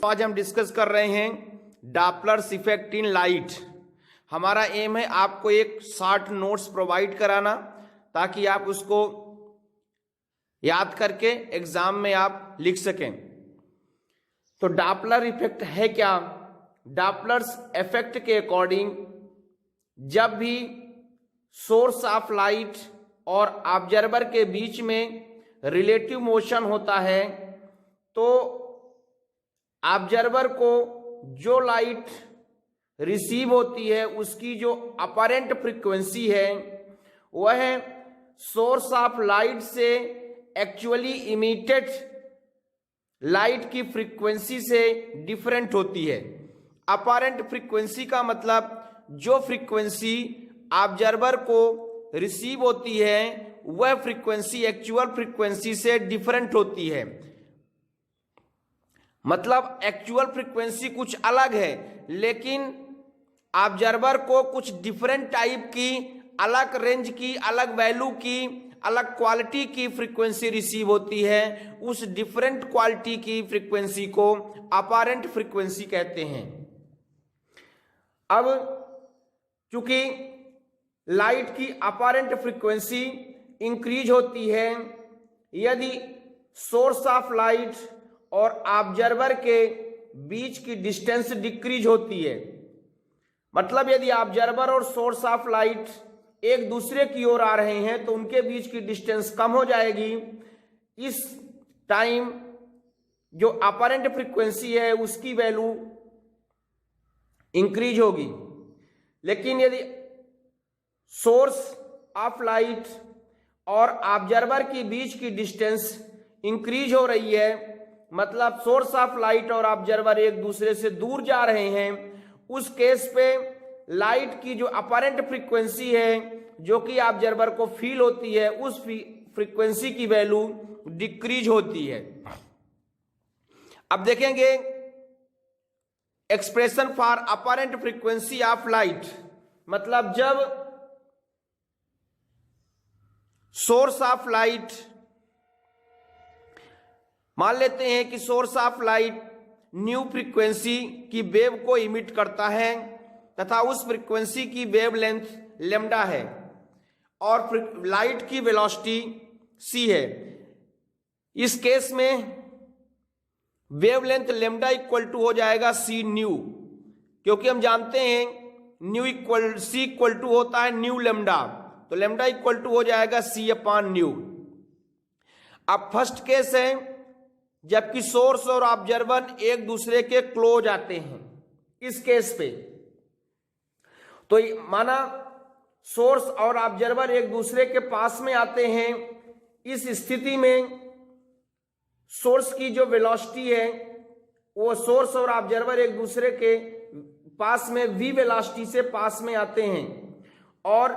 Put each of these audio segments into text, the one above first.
आज हम डिस्कस कर रहे हैं डॉपलर्स इफेक्ट इन लाइट। हमारा एम है आपको एक शॉर्ट नोट्स प्रोवाइड कराना ताकि आप उसको याद करके एग्जाम में आप लिख सकें। तो डॉपलर इफेक्ट है क्या? डॉपलर्स इफेक्ट के अकॉर्डिंग जब भी सोर्स ऑफ लाइट और ऑब्जर्वर के बीच में रिलेटिव मोशन होता है तो ऑब्जर्वर को जो लाइट रिसीव होती है उसकी जो अपरेंट फ्रीक्वेंसी है वह सोर्स ऑफ लाइट से एक्चुअली इमिटेड लाइट की फ्रीक्वेंसी से डिफरेंट होती है। अपरेंट फ्रीक्वेंसी का मतलब जो फ्रीक्वेंसी ऑब्जर्वर को रिसीव होती है वह फ्रीक्वेंसी एक्चुअल फ्रीक्वेंसी से डिफरेंट होती है। मतलब एक्चुअल फ्रीक्वेंसी कुछ अलग है लेकिन ऑब्जर्वर को कुछ डिफरेंट टाइप की, अलग रेंज की, अलग वैल्यू की, अलग क्वालिटी की फ्रीक्वेंसी रिसीव होती है। उस डिफरेंट क्वालिटी की फ्रीक्वेंसी को अपरेंट फ्रीक्वेंसी कहते हैं। अब चूंकि लाइट की अपरेंट फ्रीक्वेंसी इंक्रीज होती है यदि सोर्स ऑफ लाइट और ऑब्जर्वर के बीच की डिस्टेंस डिक्रीज होती है। मतलब यदि ऑब्जर्वर और सोर्स ऑफ लाइट एक दूसरे की ओर आ रहे हैं तो उनके बीच की डिस्टेंस कम हो जाएगी। इस टाइम जो अपरेंट फ्रीक्वेंसी है उसकी वैल्यू इंक्रीज होगी। लेकिन यदि सोर्स ऑफ लाइट और ऑब्जर्वर के बीच की डिस्टेंस इंक्रीज हो रही है, मतलब सोर्स ऑफ लाइट और ऑब्जर्वर एक दूसरे से दूर जा रहे हैं, उस केस पे लाइट की जो अपरेंट फ्रीक्वेंसी है जो कि ऑब्जर्वर को फील होती है उस फ्रीक्वेंसी की वैल्यू डिक्रीज होती है। अब देखेंगे expression for apparent frequency of light. मतलब जब सोर्स ऑफ लाइट, मान लेते हैं कि source of light new frequency की वेव को इमिट करता है तथा उस फ्रीक्वेंसी की वेव लेंथ लेम्डा है और लाइट की वेलोसिटी c है। इस केस में wavelength lambda equal to हो जाएगा c न्यू, क्योंकि हम जानते हैं nu equal c equal to होता है न्यू लेम्डा, तो लेम्डा इक्वल टू हो जाएगा c अपॉन न्यू। अब फर्स्ट केस है जबकि सोर्स और ऑब्जर्वर एक दूसरे के क्लोज आते हैं। इस केस पे तो माना सोर्स और ऑब्जर्वर एक दूसरे के पास में आते हैं। इस स्थिति में सोर्स की जो वेलोसिटी है वो सोर्स और ऑब्जर्वर एक दूसरे के पास में v वेलोसिटी से पास में आते हैं और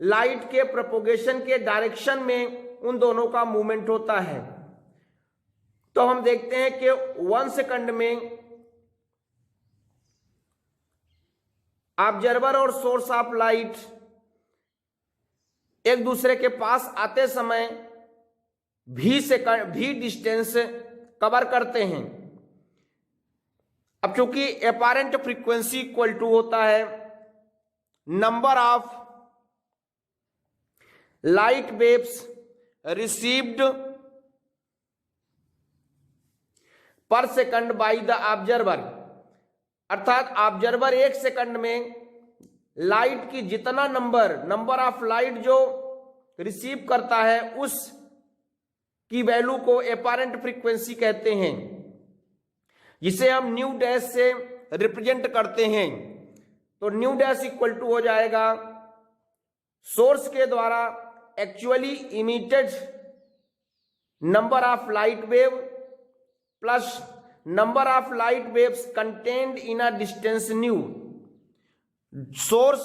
लाइट के प्रोपोगेशन के डायरेक्शन में उन दोनों का मूवमेंट होता है। तो हम देखते हैं कि 1 सेकंड में ऑब्जर्वर और सोर्स ऑफ लाइट एक दूसरे के पास आते समय भी डिस्टेंस कवर करते हैं। अब चूंकि अपरेंट फ्रीक्वेंसी इक्वल टू होता है number of light waves received पर सेकंड बाय द ऑब्जर्वर, अर्थात ऑब्जर्वर एक सेकंड में लाइट की जितना नंबर ऑफ लाइट जो रिसीव करता है उस की वैल्यू को अपरेंट फ्रीक्वेंसी कहते हैं, जिसे हम न्यू डैश से रिप्रेजेंट करते हैं। तो न्यू डैश इक्वल टू हो जाएगा सोर्स के द्वारा actually emitted number of light wave plus number of light waves contained in a distance new. Source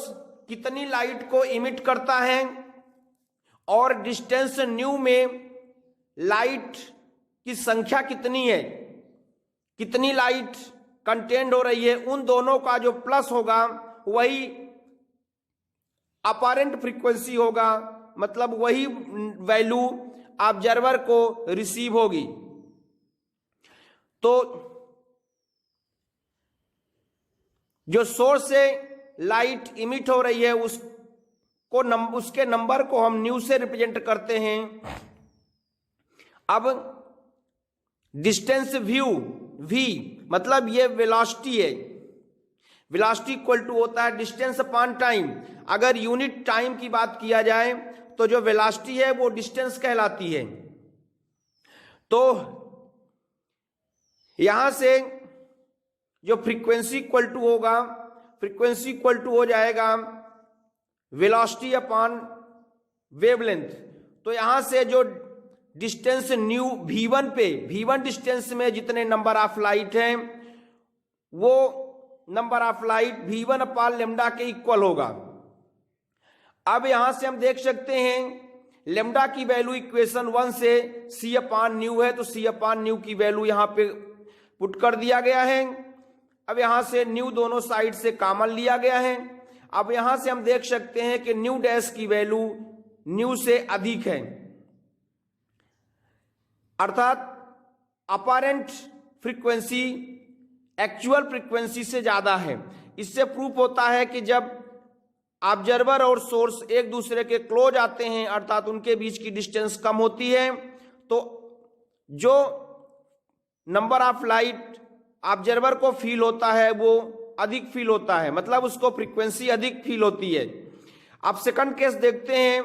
कितनी लाइट को इमिट करता है और डिस्टेंस न्यू में लाइट की संख्या कितनी है, कितनी लाइट कंटेन्ड हो रही है, उन दोनों का जो प्लस होगा वही अपरेंट फ्रीक्वेंसी होगा। मतलब वही वैल्यू ऑब्जर्वर को रिसीव होगी। तो जो सोर्स से लाइट इमिट हो रही है उसके नंबर को हम न्यू से रिप्रेजेंट करते हैं। अब डिस्टेंस v मतलब ये वेलोसिटी है। वेलोसिटी इक्वल टू होता है डिस्टेंस अपॉन टाइम। अगर यूनिट टाइम की बात किया जाए तो जो वेलोसिटी है वो डिस्टेंस कहलाती है। तो यहां से जो फ्रीक्वेंसी इक्वल टू होगा, फ्रीक्वेंसी इक्वल टू हो जाएगा वेलोसिटी अपॉन वेवलेंथ। तो यहां से जो डिस्टेंस न्यू v1 पे, v1 डिस्टेंस में जितने नंबर ऑफ लाइट हैं वो number of light v1 upon lambda के इक्वल होगा। अब यहां से हम देख सकते हैं लेमडा की वैल्यू इक्वेशन 1 से c अपॉन न्यू है, तो c अपॉन न्यू की वैल्यू यहां पे पुट कर दिया गया है। अब यहां से न्यू दोनों साइड से कॉमन लिया गया है। अब यहां से हम देख सकते हैं कि न्यू डैश की वैल्यू न्यू से अधिक है, अर्थात अपरेंट फ्रीक्वेंसी एक्चुअल फ्रीक्वेंसी से ज्यादा है। इससे प्रूफ होता है कि जब ऑब्जर्वर और सोर्स एक दूसरे के क्लोज आते हैं, अर्थात उनके बीच की डिस्टेंस कम होती है, तो जो नंबर ऑफ लाइट ऑब्जर्वर को फील होता है वो अधिक फील होता है, मतलब उसको फ्रीक्वेंसी अधिक फील होती है। अब सेकंड केस देखते हैं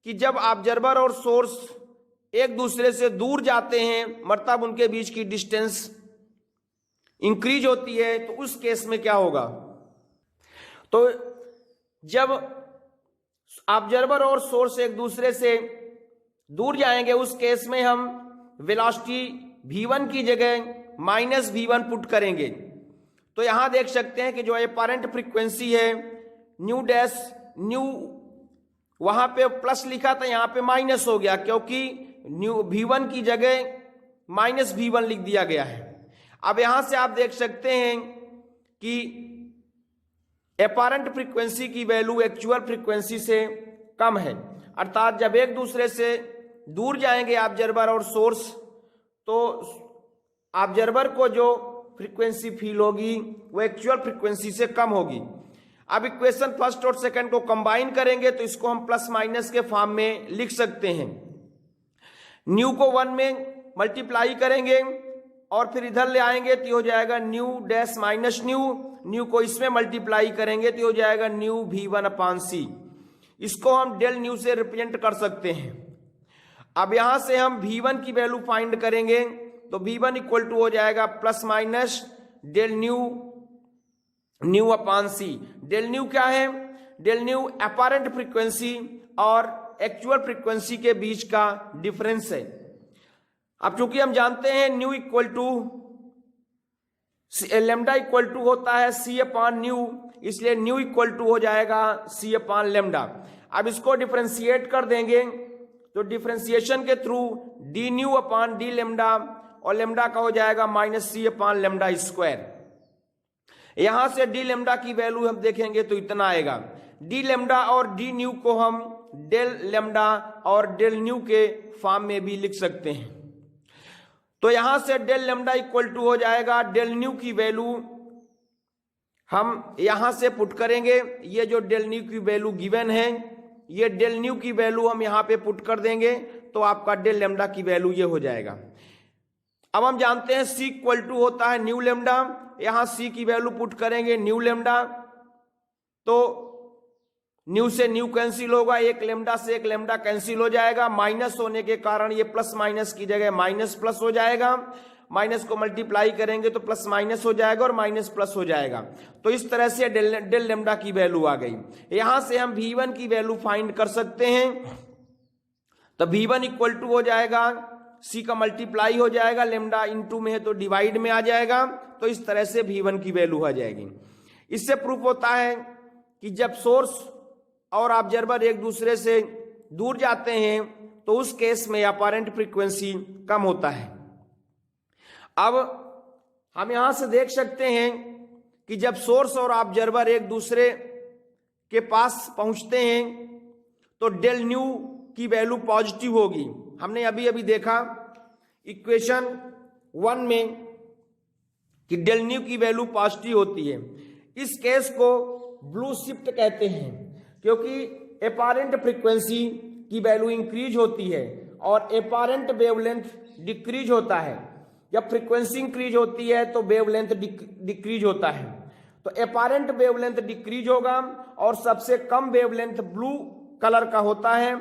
कि जब ऑब्जर्वर और सोर्स एक दूसरे से दूर जाते हैं, मतलब उनके बीच की डिस्टेंस इंक्रीज होती है, तो उस केस में क्या होगा। तो जब ऑब्जर्वर और सोर्स एक दूसरे से दूर जाएंगे उस केस में हम वेलोसिटी v1 की जगह -v1 पुट करेंगे। तो यहां देख सकते हैं कि जो अपरेंट फ्रीक्वेंसी है न्यू डैश, न्यू वहां पे प्लस लिखा था, यहां पे माइनस हो गया क्योंकि न्यू v1 की जगह -v1 लिख दिया गया है। अब यहां से आप देख सकते हैं कि अपरेंट फ्रीक्वेंसी की वैल्यू एक्चुअल फ्रीक्वेंसी से कम है, अर्थात जब एक दूसरे से दूर जाएंगे ऑब्जर्वर और सोर्स, तो ऑब्जर्वर को जो फ्रीक्वेंसी फील होगी वो एक्चुअल फ्रीक्वेंसी से कम होगी। अब इक्वेशन फर्स्ट और सेकंड को कंबाइन करेंगे तो इसको हम प्लस माइनस के फॉर्म में लिख सकते हैं। न्यू को 1 में मल्टीप्लाई करेंगे और फिर इधर ले आएंगे तो हो जाएगा new dash minus new, new को इसमें मल्टीप्लाई करेंगे तो हो जाएगा न्यू v1 अपॉन c। इसको हम डेल न्यू से रिप्रेजेंट कर सकते हैं। अब यहां से हम v1 की वैल्यू फाइंड करेंगे तो v1 इक्वल टू हो जाएगा plus minus del nu upon c। Del nu क्या है, डेल न्यू अपरेंट फ्रीक्वेंसी और एक्चुअल फ्रीक्वेंसी के बीच का डिफरेंस है। अब चूंकि हम जानते हैं nu equal to lambda equal to होता है c अपॉन न्यू, इसलिए न्यू इक्वल टू हो जाएगा c अपॉन लेमडा। अब इसको डिफरेंशिएट कर देंगे तो डिफरेंशिएशन के through D new upon D lambda, और लेमडा का हो जाएगा -c अपॉन लेमडा स्क्वायर। यहां से डी लेमडा की वैल्यू हम देखेंगे तो इतना आएगा। डी लेमडा और डी न्यू को हम डेल लेमडा और डेल न्यू के फॉर्म में भी लिख सकते हैं। तो यहां से डेल लेमडा इक्वल टू हो जाएगा डेल न्यू की वैल्यू हम यहां से पुट करेंगे। ये जो डेल न्यू की वैल्यू गिवन है, ये डेल न्यू की वैल्यू हम यहां पे पुट कर देंगे तो आपका डेल लेमडा की वैल्यू ये हो जाएगा। अब हम जानते हैं c इक्वल टू होता है न्यू लेमडा, यहां c की वैल्यू पुट करेंगे न्यू लेमडा, तो न्यू से न्यू कैंसिल होगा, एक लेमडा से एक लेमडा कैंसिल हो जाएगा। माइनस होने के कारण ये प्लस माइनस की जगह माइनस प्लस हो जाएगा। माइनस को मल्टीप्लाई करेंगे तो प्लस माइनस हो जाएगा और माइनस प्लस हो जाएगा। तो इस तरह से डेल लेमडा की वैल्यू आ गई। यहां से हम v1 की वैल्यू फाइंड कर सकते हैं। तो v1 इक्वल टू हो जाएगा c का मल्टीप्लाई हो जाएगा, लेमडा इनटू में है तो डिवाइड में आ जाएगा। तो इस तरह से v1 की वैल्यू आ जाएगी। इससे प्रूफ होता है कि जब सोर्स और ऑब्जर्वर एक दूसरे से दूर जाते हैं तो उस केस में अपरेंट फ्रीक्वेंसी कम होता है। अब हम यहां से देख सकते हैं कि जब सोर्स और ऑब्जर्वर एक दूसरे के पास पहुंचते हैं तो डेल न्यू की वैल्यू पॉजिटिव होगी। हमने अभी अभी देखा इक्वेशन 1 में कि डेल न्यू की वैल्यू पॉजिटिव होती है। इस केस को ब्लू शिफ्ट कहते हैं, क्योंकि एपारेंट फ्रीक्वेंसी की वैल्यू इंक्रीज होती है और एपारेंट वेवलेंथ डिक्रीज होता है। जब फ्रीक्वेंसी इंक्रीज होती है तो वेवलेंथ डिक्रीज होता है। तो एपारेंट वेवलेंथ डिक्रीज होगा और सबसे कम वेवलेंथ ब्लू कलर का होता है।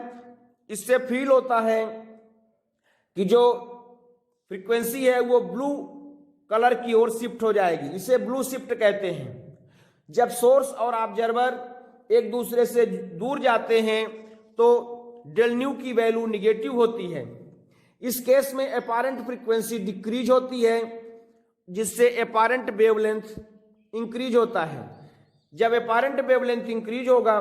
इससे फील होता है कि जो फ्रीक्वेंसी है वो ब्लू कलर की ओर शिफ्ट हो जाएगी, इसे ब्लू शिफ्ट कहते हैं। जब सोर्स और ऑब्जर्वर एक दूसरे से दूर जाते हैं तो डेल न्यू की वैल्यू निगेटिव होती है। इस केस में एपारेंट फ्रीक्वेंसी डिक्रीज होती है, जिससे एपारेंट वेवलेंथ इंक्रीज होता है। जब एपारेंट वेवलेंथ इंक्रीज होगा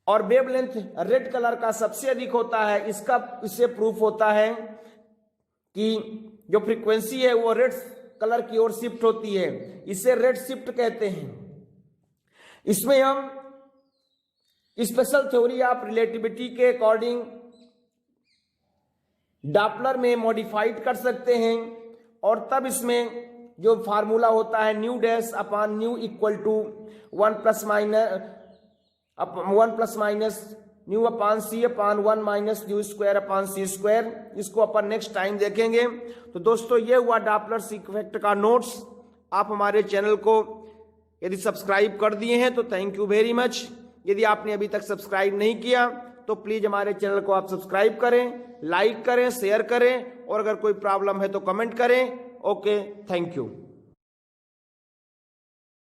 और वेवलेंथ रेड कलर का सबसे अधिक होता है, इससे प्रूफ होता है कि जो फ्रीक्वेंसी है वो रेड कलर की ओर शिफ्ट होती है, इसे रेड शिफ्ट कहते हैं। इसमें हम स्पेशल थ्योरी ऑफ रिलेटिविटी के अकॉर्डिंग डॉपलर में मॉडिफाइड कर सकते हैं और तब इसमें जो फार्मूला होता है nu dash upon nu equal to 1 plus minus nu upon c upon 1 minus nu square upon c square, इसको अपन नेक्स्ट टाइम देखेंगे। तो दोस्तों ये हुआ डॉपलर इफेक्ट का नोट्स। आप हमारे चैनल को यदि सब्सक्राइब कर दिए हैं तो थैंक यू वेरी मच। यदि आपने अभी तक सब्सक्राइब नहीं किया तो प्लीज हमारे चैनल को आप सब्सक्राइब करें, लाइक करें, शेयर करें और अगर कोई प्रॉब्लम है तो कमेंट करें। Okay, thank you.